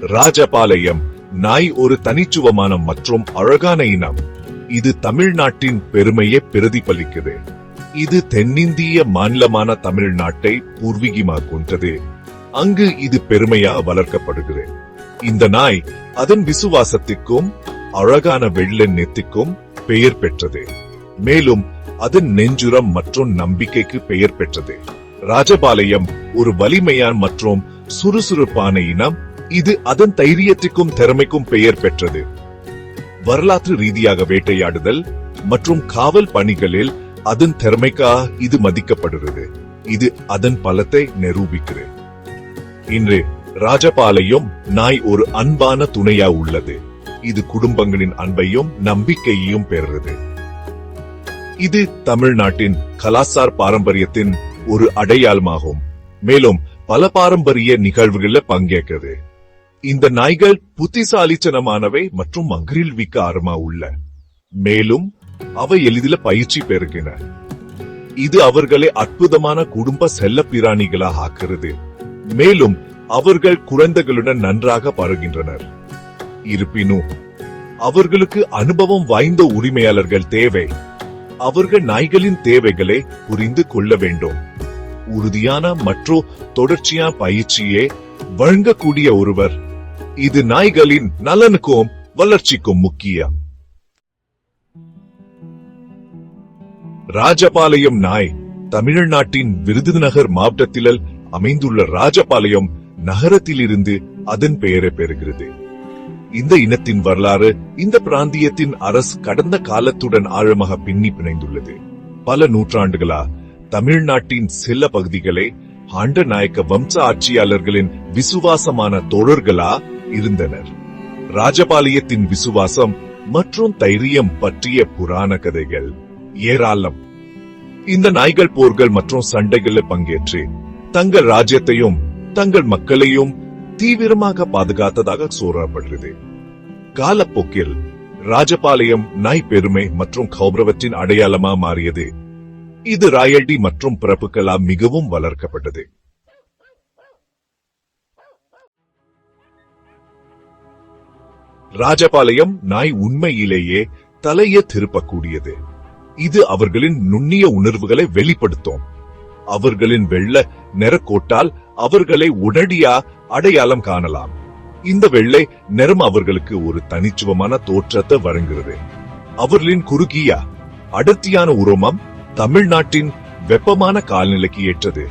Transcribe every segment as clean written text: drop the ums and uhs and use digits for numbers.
ராஜபாளையம் நாய் ஒரு தனித்துவமான மற்றும் அழகான இனம். இது தமிழ்நாட்டின் பெருமையை பிரதிபலிக்குது. இது தென்னிந்திய மாநிலமான தமிழ்நாட்டை பூர்வீகமாக கொண்டது. அங்கு இது பெருமையா வளர்க்கப்படுகிறது. இந்த நாய் அதன் விசுவாசத்திற்கும் அழகான வெள்ளை நெத்திக்கும் பெயர் பெற்றது. மேலும் அதன் நெஞ்சுரம் மற்றும் நம்பிக்கைக்கு பெயர் பெற்றது. ராஜபாளையம் ஒரு வலிமையான மற்றும் சுறுசுறுப்பான இனம். இது அதன் தைரியத்திற்கும் திறமைக்கும் பெயர் பெற்றது. வரலாற்று ரீதியாக வேட்டையாடுதல் மற்றும் காவல் பணிகளில் அதன் திறமைக்காக இது மதிக்கப்படுகிறது. இது அதன் பலத்தை நிரூபிக்கிறது. இன்று ராஜபாளையம் நாய் ஒரு அன்பான துணையா உள்ளது. இது குடும்பங்களின் அன்பையும் நம்பிக்கையையும் பெறுகிறது. இது தமிழ்நாட்டின் கலாச்சார பாரம்பரியத்தின் ஒரு அடையாளமாகும். மேலும் பல பாரம்பரிய நிகழ்வுகளில் பங்கேற்கிறது. இந்த நாய்கள் புத்திசாலித்தனமானவை மற்றும் மகிழ்விக்காரமா உள்ள. மேலும் அவை எளிதில் பயிற்சி பெறுகின்றன. இது அவர்களை அற்புதமான குடும்ப செல்ல பிராணிகளாக ஆக்குகிறது. மேலும் அவர்கள் குழந்தைகளுடன் நன்றாக பழகின்றனர். இருப்பினும் அவர்களுக்கு அனுபவம் வாய்ந்த உரிமையாளர்கள் தேவை. அவர்கள் நாய்களின் தேவைகளை புரிந்து கொள்ள வேண்டும். உறுதியான மற்றும் தொடர்ச்சியான பயிற்சியை வழங்கக்கூடிய ஒருவர். இது நாய்களின் நலனுக்கும் வளர்ச்சிக்கும் முக்கியம். ராஜபாளையம் நாய் தமிழ்நாட்டின் விருதுநகர் மாவட்டத்தில் அமைந்துள்ள ராஜபாளையம் நகரத்திலிருந்து அதன் பெயரை பெறுகிறது. இந்த இனத்தின் வரலாறு இந்த பிராந்தியத்தின் அரசு கடந்த காலத்துடன் ஆழமாக பின்னி பிணைந்துள்ளது. பல நூற்றாண்டுகளா தமிழ்நாட்டின் சில பகுதிகளை ஆண்ட நாயக்க வம்ச ஆட்சியாளர்களின் விசுவாசமான தோழர்களா இருந்தனர். ராஜபாளையத்தின் விசுவாசம் மற்றும் தைரியம் பற்றிய புராண கதைகள் ஏராளம். இந்த நாய்கள் போர்கள் மற்றும் சண்டைகளில் பங்கேற்று தங்கள் ராஜ்யத்தையும் தங்கள் மக்களையும் தீவிரமாக பாதுகாத்ததாக கூறப்படுகிறது. காலப்போக்கில் ராஜபாளையம் நாய் பெருமை மற்றும் கௌரவத்தின் அடையாளமா மாறியது. இது ராயல்டி மற்றும் பிறப்புகளால் மிகவும் வளர்க்கப்பட்டது. ராஜபாளையம் நாய் உண்மையிலேயே தலையை திருப்பக்கூடியது. இது அவர்களின் நுண்ணிய உணர்வுகளை வெளிப்படுத்தும். அவர்களின் வெள்ள நிறக்கோட்டால் அவர்களை உடனடியா அடையாளம் காணலாம். இந்த வெள்ளை நிறம் அவர்களுக்கு ஒரு தனித்துவமான தோற்றத்தை வழங்குகிறது. அவர்களின் குறுகிய அடர்த்தியான உரோமம் தமிழ்நாட்டின் வெப்பமான காலநிலைக்கு ஏற்றது.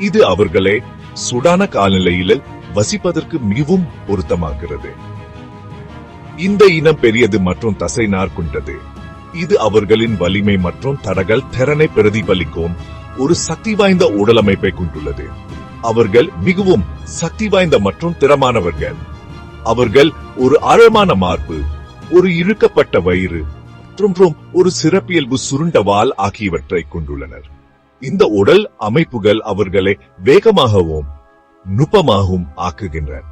இது அவர்களை சுடான காலநிலையில் வசிப்பதற்கு மிகவும் பொருத்தமாகிறது. இந்த இனம் பெரியது மற்றும் தசை நார் கொண்டது. இது அவர்களின் வலிமை மற்றும் தடகள் திறனை பிரதிபலிக்கும் ஒரு சக்தி வாய்ந்த உடல் அமைப்பை கொண்டுள்ளது. அவர்கள் மிகவும் சக்தி வாய்ந்த மற்றும் திறமானவர்கள். அவர்கள் ஒரு ஆழமான மார்பு, ஒரு இழுக்கப்பட்ட வயிறு மற்றும் ஒரு சிறப்பியல்பு சுருண்ட வால் ஆகியவற்றை கொண்டுள்ளனர். இந்த உடல் அமைப்புகள் அவர்களை வேகமாகவும் நுட்பமாகவும் ஆக்குகின்றன.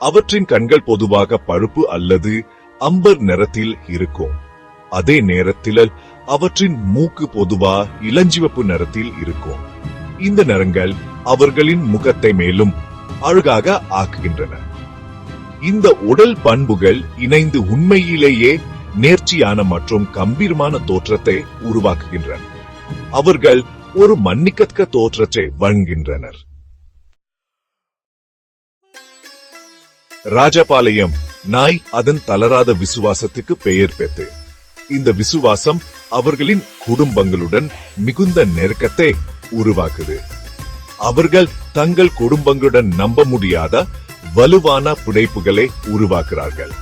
அவற்றின் கண்கள் பொதுவாக பழுப்பு அல்லது அம்பர் நிறத்தில் இருக்கும். அதே நேரத்தில் அவற்றின் மூக்கு பொதுவா இளஞ்சிவப்பு நிறத்தில் இருக்கும். இந்த நிறங்கள் அவர்களின் முகத்தை மேலும் அழகாக ஆக்குகின்றன. இந்த உடல் பண்புகள் இணைந்து உண்மையிலேயே நேர்ச்சியான மற்றும் கம்பீரமான தோற்றத்தை உருவாக்குகின்றன. அவர்கள் ஒரு மன்னிக்கத்தக்க தோற்றத்தை வழங்குகின்றனர். ராஜபாளையம் நாய் அதன் தளராத விசுவாசத்துக்கு பெயர் பெற்றது. இந்த விசுவாசம் அவர்களின் குடும்பங்களுடன் மிகுந்த நெருக்கத்தை உருவாக்குது. அவர்கள் தங்கள் குடும்பங்களுடன் நம்ப முடியாத வலுவான பிணைப்புகளை உருவாக்குகிறார்கள்.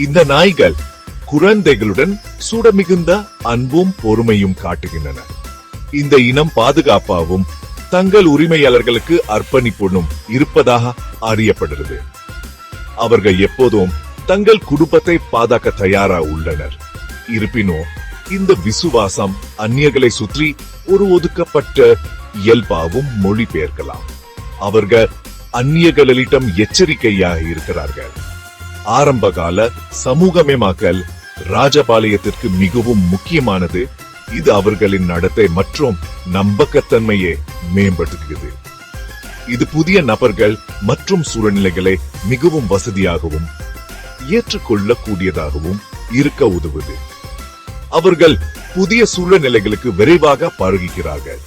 இந்த நாய்கள் குழந்தைகளுடன் சூட மிகுந்த அன்பும் பொறுமையும் காட்டுகின்றன. இந்த இனம் பாதுகாப்பாகவும் தங்கள் உரிமையாளர்களுக்கு அர்ப்பணிப்புடன் இருப்பதாக அறியப்படுகிறது. அவர்கள் எப்போதும் தங்கள் குடும்பத்தை பாதுகாக்க தயாரா உள்ளனர். இருப்பினும் இந்த விசுவாசம் அந்நியர்களை சுற்றி ஒரு ஒதுக்கப்பட்ட இயல்பாகவும் மொழிபெயர்க்கலாம். அவர்கள் அந்நியர்களிடம் எச்சரிக்கையாக இருக்கிறார்கள். ஆரம்பகால சமூகமயமாக்கல் ராஜபாளையத்திற்கு மிகவும் முக்கியமானது. இது அவர்களின் நடத்தை மற்றும் நம்பகத்தன்மையை மேம்படுத்துகிறது. இது புதிய நபர்கள் மற்றும் சூழ்நிலைகளை மிகவும் வசதியாகவும் ஏற்றுக்கொள்ளக்கூடியதாகவும் இருக்க உதவுது. அவர்கள் புதிய சூழ்நிலைகளுக்கு விரைவாக பழகுகிறார்கள்.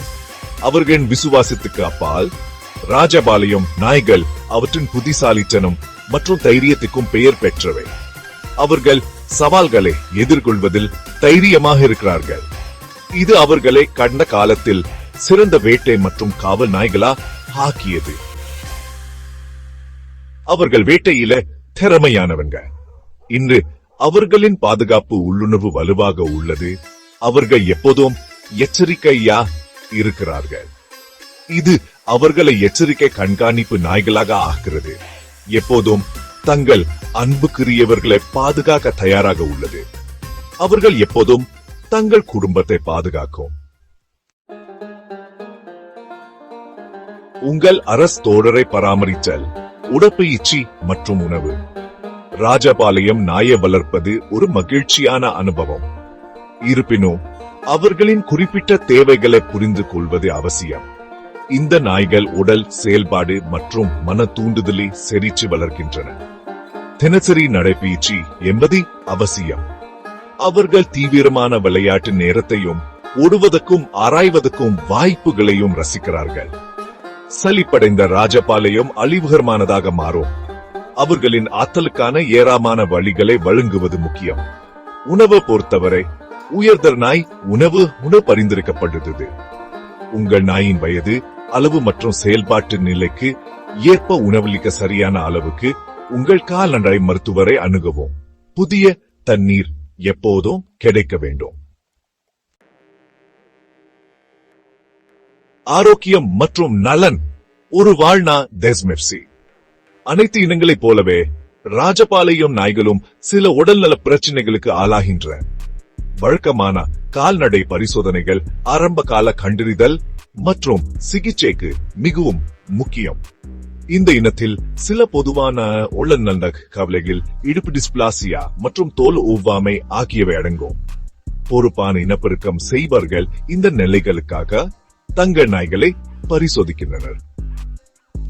அவர்களின் விசுவாசத்துக்கு அப்பால் ராஜபாளையம் நாய்கள் அவற்றின் புத்திசாலித்தனம் மற்றும் தைரியத்துக்கும் பெயர் பெற்றவை. அவர்கள் சவால்களை எதிர்கொள்வதில் தைரியமாக இருக்கிறார்கள். இது அவர்களை கடந்த காலத்தில் சிறந்த வேட்டை மற்றும் காவல் நாய்களா ஆக்கியது. அவர்கள் வேட்டையில திறமையானவங்க. இன்று அவர்களின் பாதுகாப்பு உள்ளுணர்வு வலுவாக உள்ளது. அவர்கள் எப்போதும் எச்சரிக்கையா இருக்கிறார்கள். இது அவர்களை எச்சரிக்கை கண்காணிப்பு நாய்களாக ஆகிறது. எப்போதும் தங்கள் அன்புக்குரியவர்களை பாதுகாக்க தயாராக உள்ளது. அவர்கள் எப்போதும் தங்கள் குடும்பத்தை பாதுகாக்கும். உங்கள் அரசு தோழரை பராமரித்தல், உடற்பயிற்சி மற்றும் உணவு. ராஜபாளையம் நாயை வளர்ப்பது ஒரு மகிழ்ச்சியான அனுபவம். இருப்பினும் அவர்களின் குறிப்பிட்ட தேவைகளை புரிந்து கொள்வது அவசியம். இந்த நாய்கள் உடல் செயல்பாடு மற்றும் மன தூண்டுதலை செறிச்சு வளர்க்கின்றன. தினசரி நடைபயிற்சி என்பது அவசியம். அவர்கள் தீவிரமான விளையாட்டு நேரத்தையும் ஓடுவதற்கும் ஆராய்வதற்கும் வாய்ப்புகளையும் ரசிக்கிறார்கள். சலிப்படைந்த ராஜபாளையம் அழிவுகரமானதாக மாறும். அவர்களின் ஆற்றலுக்கான ஏராளமான வழிகளை வழங்குவது முக்கியம். உணவை பொறுத்தவரை உயர்தர நாய் உணவு பரிந்துரைக்கப்படுகிறது. உங்கள் நாயின் வயது, அளவு மற்றும் செயல்பாட்டு நிலைக்கு ஏற்ப உணவளிக்க சரியான அளவுக்கு உங்கள் கால்நடை மருத்துவரை அணுகவும். புதிய தண்ணீர் எப்போதும் கிடைக்க வேண்டும். ஆரோக்கியம் மற்றும் நலன். ஒரு வாழ்நா டெஸ்மெப்சி. அனைத்து இனங்களைப் போலவே ராஜபாளையம் நாய்களும் சில உடல்நல பிரச்சனைகளுக்கு ஆளாகின்றன. வழக்கமான கால்நடை பரிசோதனைகள், ஆரம்ப கால கண்டறிதல் மற்றும் சிகிச்சைக்கு மிகவும் முக்கியம். இந்த இனத்தில் சில பொதுவான உடல்நல கவலைகள் இடுப்பு டிஸ்பிளாசியா மற்றும் தோல் ஒவ்வாமை ஆகியவை அடங்கும். பொறுப்பான இனப்பெருக்கம் செய்பவர்கள் இந்த நிலைகளுக்காக தங்கள் நாய்களை பரிசோதிக்கின்றனர்.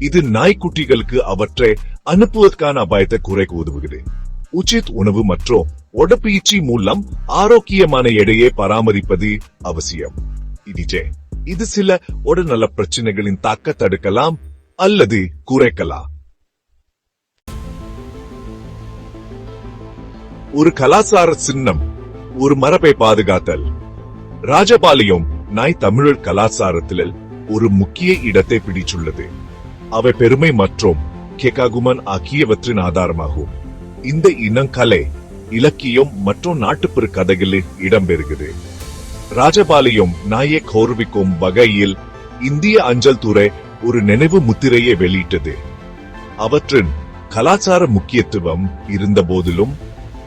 இது நாய்க்குட்டிகளுக்கு அவற்றை அனுப்புவதற்கான அபாயத்தை குறைக்க உதவுகிறது. உச்சித் உணவு மற்றும் உடற்பயிற்சி மூலம் ஆரோக்கியமான எடையை பராமரிப்பது அவசியம். இது சில உடல்நல பிரச்சனைகளின் தாக்க தடுக்கலாம் அல்லது குறைக்கலாம். ஒரு கலாச்சார சின்னம், ஒரு மரபை பாதுகாத்தல். ராஜபாளையம் நாய் தமிழர் கலாச்சாரத்தில் ஒரு முக்கிய இடத்தை பிடிச்சுள்ளது. அவை பெருமை மற்றும் கெகாகுமன் ஆகியவற்றின் ஆதாரமாகும். இந்த இனம் கலை, இலக்கியம் மற்றும் நாட்டுப்புற கதைகளில் இடம்பெறுகிறது. ராஜபாளையம் நாயை கௌரவிக்கும் வகையில் இந்திய அஞ்சல் துறை ஒரு நினைவு முத்திரையை வெளியிட்டது. அவற்றின் கலாச்சார முக்கியத்துவம் இருந்த போதிலும்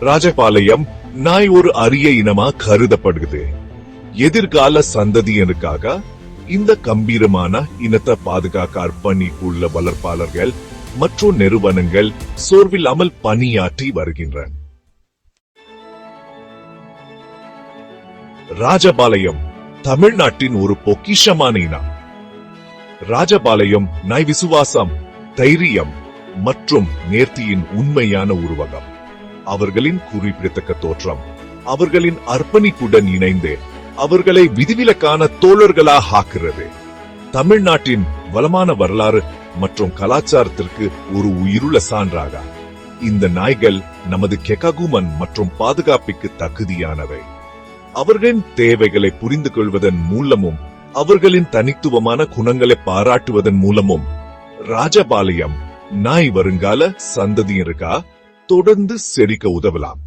ராஜபாளையம் நாய் ஒரு அரிய இனமா கருதப்படுகிறது. எதிர்கால சந்ததியினருக்காக இந்த கம்பீரமான இனத்தை பாதுகாக்க அர்ப்பணிப்புள்ள வளர்ப்பாளர்கள் மற்றும் நிறுவனங்கள் சோர்வில்லாமல் பணியாற்றி வருகின்றன. ராஜபாளையம் தமிழ்நாட்டின் ஒரு பொக்கிஷமான இனம். ராஜபாளையம் நாய் விசுவாசம், தைரியம் மற்றும் நேர்த்தியின் உண்மையான உருவகம். அவர்களின் குறிப்பிடத்தக்க தோற்றம் அவர்களின் அர்ப்பணிப்புடன் இணைந்து அவர்களை விதிவிலக்கான தோழர்களாக ஆக்குகிறது. தமிழ்நாட்டின் வளமான வரலாறு மற்றும் கலாச்சாரத்திற்கு ஒரு உயிருள்ள சான்றாக இந்த நாய்கள் நமது கெகாகுமன் மற்றும் பாதுகாப்புக்கு தகுதியானவை. அவர்களின் தேவைகளை புரிந்து கொள்வதன் மூலமும் அவர்களின் தனித்துவமான குணங்களை பாராட்டுவதன் மூலமும் ராஜபாளையம் நாய் வருங்கால சந்ததியினருக்கா தொடர்ந்து செழிக்க உதவலாம்.